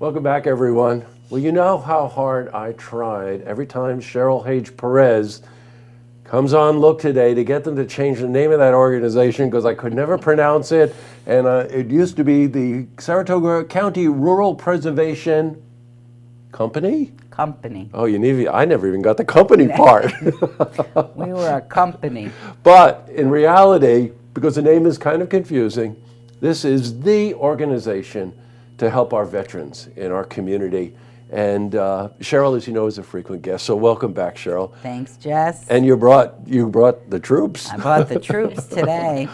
Welcome back, everyone. Well, you know how hard I tried every time Cheryl Hage-Perez comes on Look Today to get them to change the name of that organization because I could never pronounce it. And it used to be the Saratoga County Rural Preservation Company? Company. Oh, I never even got the company part. We were a company. But in reality, because the name is kind of confusing, this is the organization to help our veterans in our community. And Cheryl, as you know, is a frequent guest, so welcome back, Cheryl. Thanks, Jess. And you brought the troops. I brought the troops today.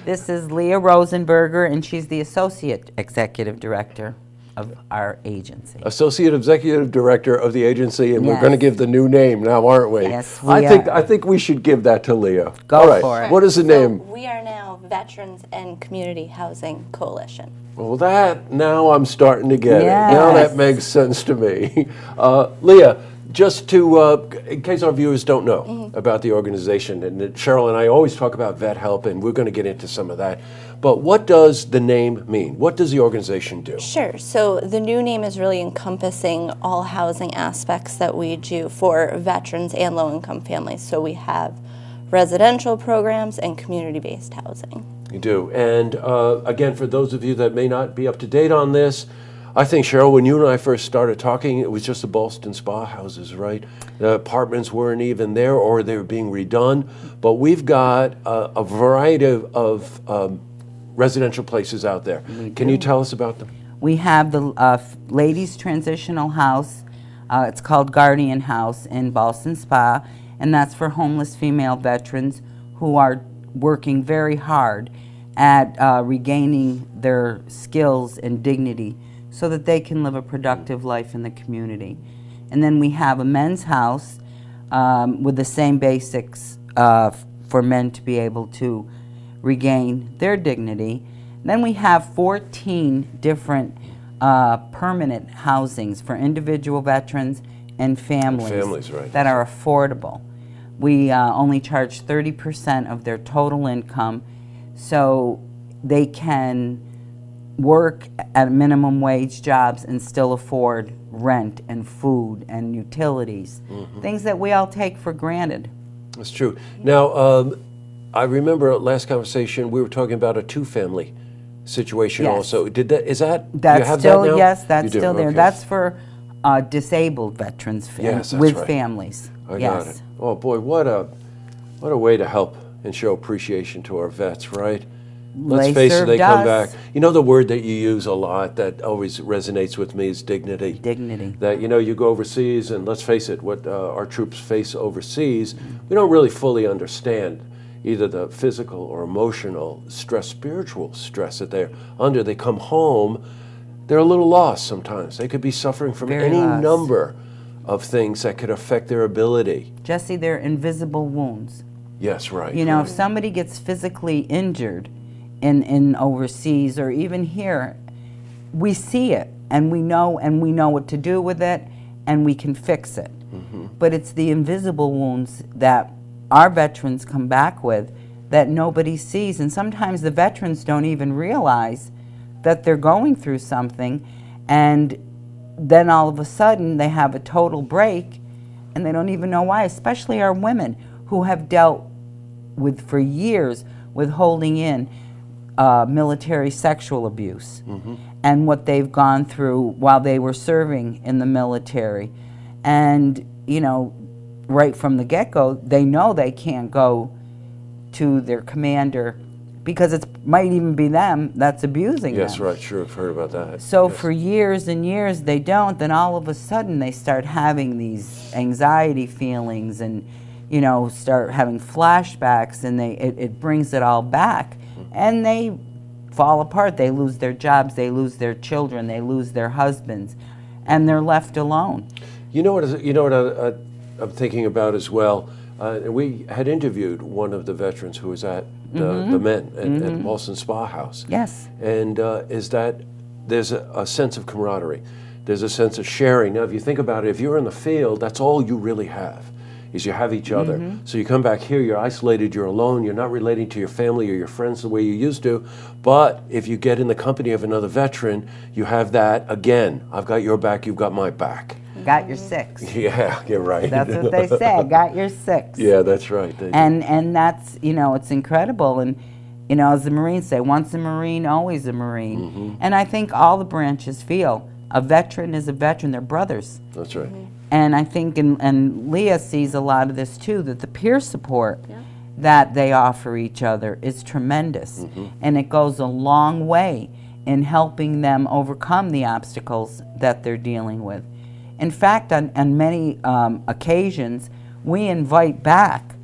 This is Leigha Rosenberger, and she's the Associate Executive Director of our agency. Associate Executive Director of the agency, and Yes. we're going to give the new name now, aren't we? Yes, I think we should give that to Leigha. Go All right. for it. What is the name? We are now Veterans and Community Housing Coalition. Well, now I'm starting to get Yes. it. Now that makes sense to me. Leigha, just to, in case our viewers don't know about the organization, and Cheryl and I always talk about vet help, and we're going to get into some of that. But what does the name mean? What does the organization do? Sure. So the new name is really encompassing all housing aspects that we do for veterans and low-income families. So we have residential programs and community-based housing. You do. And again, for those of you that may not be up to date on this, I think, Cheryl, when you and I first started talking, it was just the Boston spa houses, right? The apartments weren't even there, or they were being redone. But we've got a variety of residential places out there. Can you tell us about them? We have the Ladies Transitional House. It's called Guardian House in Boston Spa, and that's for homeless female veterans who are working very hard at regaining their skills and dignity so that they can live a productive life in the community. And then we have a men's house with the same basics for men to be able to regain their dignity. Then we have 14 different permanent housings for individual veterans and families, right. that are affordable. We only charge 30% of their total income, so they can work at minimum wage jobs and still afford rent and food and utilities, things that we all take for granted. That's true. Now, I remember last conversation we were talking about a two-family situation. Yes. Also. Is that That's you have still that now? yes, that's You do, still there. okay. That's for disabled veterans Yes, that's with right. families. I yes. got it. Oh boy, what a way to help and show appreciation to our vets, right? Let's They face it, they served come us. back. You know, the word that you use a lot that always resonates with me is dignity. Dignity. That, you know, you go overseas, and let's face it, what our troops face overseas, we don't really fully understand either the physical or emotional stress, spiritual stress that they're under. They come home, they're a little lost sometimes. They could be suffering from Very any lost. number of things that could affect their ability. Jesse, they're invisible wounds. Yes, right. You know, right. if somebody gets physically injured in overseas or even here, we see it and we know what to do with it, and we can fix it. But it's the invisible wounds that our veterans come back with that nobody sees, and sometimes the veterans don't even realize that they're going through something, and then all of a sudden they have a total break and they don't even know why, especially our women who have dealt with for years with holding in military sexual abuse and what they've gone through while they were serving in the military. And, you know, right from the get-go, they know they can't go to their commander because it might even be them that's abusing them. Yes, right, sure, I've heard about that. So yes. for years and years they don't, then all of a sudden they start having these anxiety feelings and, you know, start having flashbacks, and it brings it all back. And they fall apart. They lose their jobs, they lose their children, they lose their husbands, and they're left alone. You know what I'm thinking about as well? We had interviewed one of the veterans who was at the men at Boston Spa House. Yes. And is that there's a sense of camaraderie. There's a sense of sharing. Now, if you think about it, if you're in the field, that's all you really have. is you have each other. So you come back here, you're isolated, you're alone, you're not relating to your family or your friends the way you used to. But if you get in the company of another veteran, you have that again. I've got your back, you've got my back. Got your six. Yeah, you're right. That's what they say. Got your six. Yeah, that's right. And that's, you know, it's incredible. And, you know, as the Marines say, once a Marine, always a Marine. And I think all the branches feel a veteran is a veteran. They're brothers. That's right. And I think, and Leigha sees a lot of this too, that the peer support that they offer each other is tremendous. And it goes a long way in helping them overcome the obstacles that they're dealing with. In fact, on many occasions, we invite back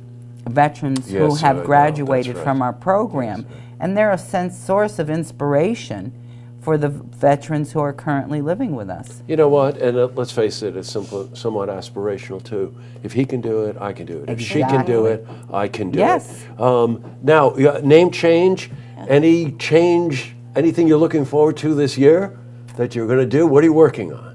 veterans who have graduated from our program, and they're a source of inspiration for the veterans who are currently living with us. You know what, and let's face it, it's somewhat aspirational too. If he can do it, I can do it. If she can do it, I can do it. Now, name change, anything you're looking forward to this year that you're going to do? What are you working on?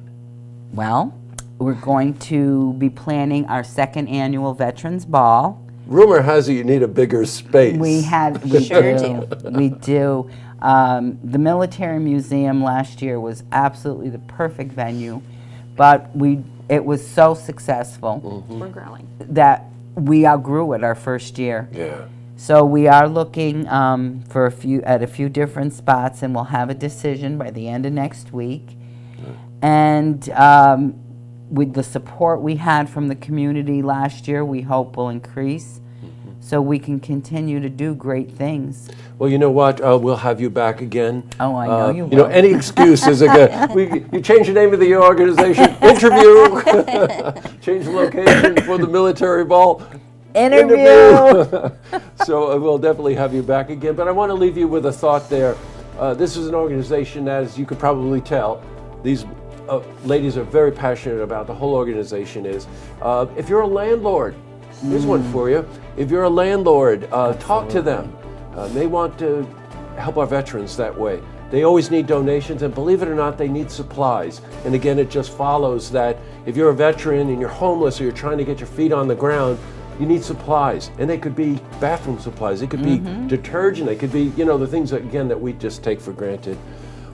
Well, we're going to be planning our second annual Veterans Ball. Rumor has it you need a bigger space. We sure do. We do. The Military Museum last year was absolutely the perfect venue, but it was so successful We're growing. that we outgrew it our first year. Yeah. So we are looking for at a few different spots, and we'll have a decision by the end of next week. And with the support we had from the community last year, we hope will increase so we can continue to do great things. Well, you know what? We'll have you back again. Oh, I know you will. You know, any excuse is a good. You change the name of the organization. Interview. Change the location for the military ball. Interview. So we'll definitely have you back again. But I want to leave you with a thought there. This is an organization, as you could probably tell, these ladies are very passionate about. The whole organization is. If you're a landlord, here's one for you. If you're a landlord, talk to them. They want to help our veterans that way. They always need donations, and believe it or not, they need supplies. And again, it just follows that if you're a veteran and you're homeless or you're trying to get your feet on the ground, you need supplies. And they could be bathroom supplies, it could be detergent, they could be, you know, the things that, again, that we just take for granted.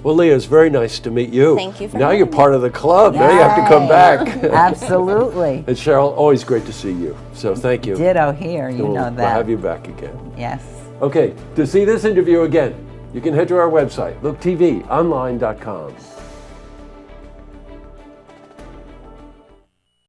Well, Leigha, it's very nice to meet you. Thank you for Now having you're me. part of the club. Now you have to come back. Absolutely. And Cheryl, always great to see you. So thank you. Ditto here, you We'll know that. have you back again. Yes. Okay, to see this interview again, you can head to our website, looktvonline.com.